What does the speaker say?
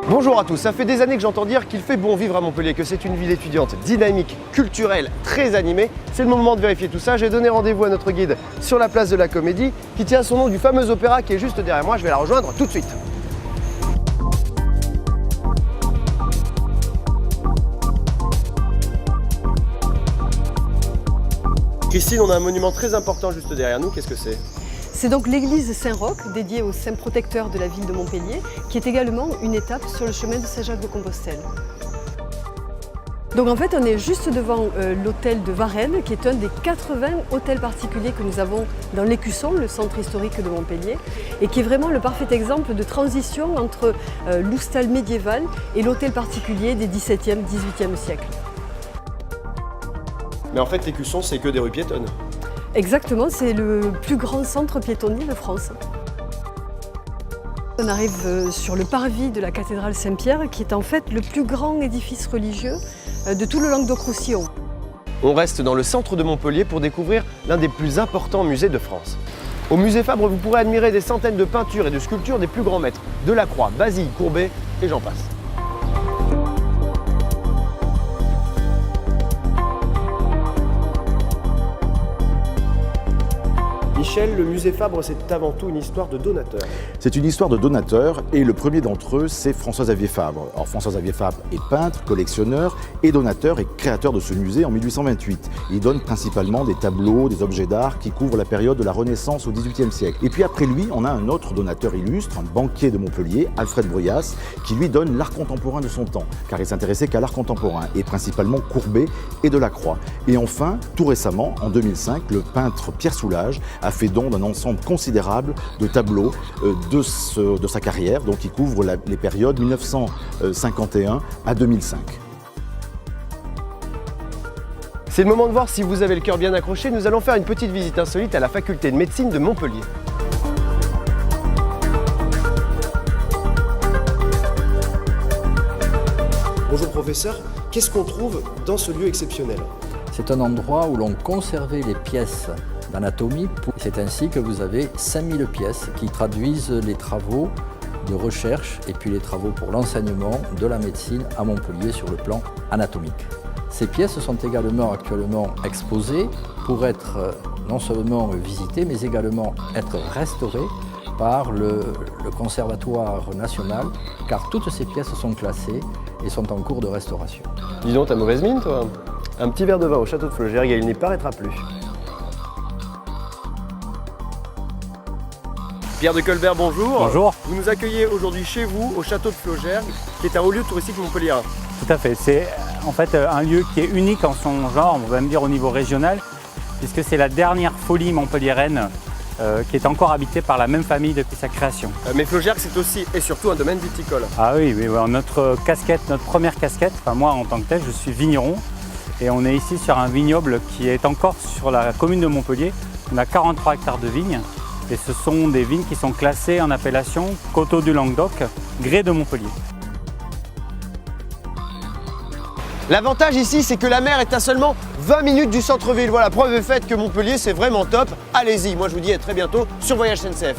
Bonjour à tous, ça fait des années que j'entends dire qu'il fait bon vivre à Montpellier, que c'est une ville étudiante dynamique, culturelle, très animée. C'est le moment de vérifier tout ça. J'ai donné rendez-vous à notre guide sur la place de la Comédie qui tient son nom du fameux opéra qui est juste derrière moi. Je vais la rejoindre tout de suite. Christine, on a un monument très important juste derrière nous. Qu'est-ce que c'est ? C'est donc l'église Saint-Roch, dédiée au saint protecteur de la ville de Montpellier, qui est également une étape sur le chemin de Saint-Jacques-de-Compostelle. Donc en fait, on est juste devant l'hôtel de Varennes, qui est un des 80 hôtels particuliers que nous avons dans l'Écusson, le centre historique de Montpellier, et qui est vraiment le parfait exemple de transition entre l'oustal médiéval et l'hôtel particulier des XVIIe, XVIIIe siècles. Mais en fait, l'Écusson, c'est que des rues piétonnes. Exactement, c'est le plus grand centre piétonnier de France. On arrive sur le parvis de la cathédrale Saint-Pierre, qui est en fait le plus grand édifice religieux de tout le Languedoc-Roussillon. On reste dans le centre de Montpellier pour découvrir l'un des plus importants musées de France. Au musée Fabre, vous pourrez admirer des centaines de peintures et de sculptures des plus grands maîtres, Delacroix, Basile, Courbet et j'en passe. Michel, le musée Fabre, c'est avant tout une histoire de donateurs. C'est une histoire de donateurs et le premier d'entre eux, c'est François-Xavier Fabre. Alors François-Xavier Fabre est peintre, collectionneur et donateur et créateur de ce musée en 1828. Il donne principalement des tableaux, des objets d'art qui couvrent la période de la Renaissance au XVIIIe siècle. Et puis après lui, on a un autre donateur illustre, un banquier de Montpellier, Alfred Bruyas, qui lui donne l'art contemporain de son temps, car il s'intéressait qu'à l'art contemporain, et principalement Courbet et Delacroix. Et enfin, tout récemment, en 2005, le peintre Pierre Soulages a fait don d'un ensemble considérable de tableaux de sa carrière, donc qui couvre les périodes 1951 à 2005. C'est le moment de voir si vous avez le cœur bien accroché. Nous allons faire une petite visite insolite à la faculté de médecine de Montpellier. Bonjour professeur, qu'est-ce qu'on trouve dans ce lieu exceptionnel ? C'est un endroit où l'on conservait les pièces d'anatomie. C'est ainsi que vous avez 5000 pièces qui traduisent les travaux de recherche et puis les travaux pour l'enseignement de la médecine à Montpellier sur le plan anatomique. Ces pièces sont également actuellement exposées pour être non seulement visitées mais également être restaurées par le Conservatoire national, car toutes ces pièces sont classées et sont en cours de restauration. Dis donc, t'as mauvaise mine toi ? Un petit verre de vin au château de Flogère et il n'y paraîtra plus. Pierre de Colbert, bonjour. Bonjour. Vous nous accueillez aujourd'hui chez vous, au château de Flogère, qui est un haut lieu touristique montpelliérain. Tout à fait. C'est en fait un lieu qui est unique en son genre, on va me dire au niveau régional, puisque c'est la dernière folie montpelliéraine qui est encore habitée par la même famille depuis sa création. Mais Flogère, c'est aussi et surtout un domaine viticole. Ah oui, notre casquette, notre première casquette, enfin moi en tant que tel, je suis vigneron. Et on est ici sur un vignoble qui est encore sur la commune de Montpellier. On a 43 hectares de vignes. Et ce sont des vignes qui sont classées en appellation Coteaux du Languedoc, grès de Montpellier. L'avantage ici, c'est que la mer est à seulement 20 minutes du centre-ville. Voilà, preuve est faite que Montpellier, c'est vraiment top. Allez-y, moi je vous dis à très bientôt sur Voyage SNCF.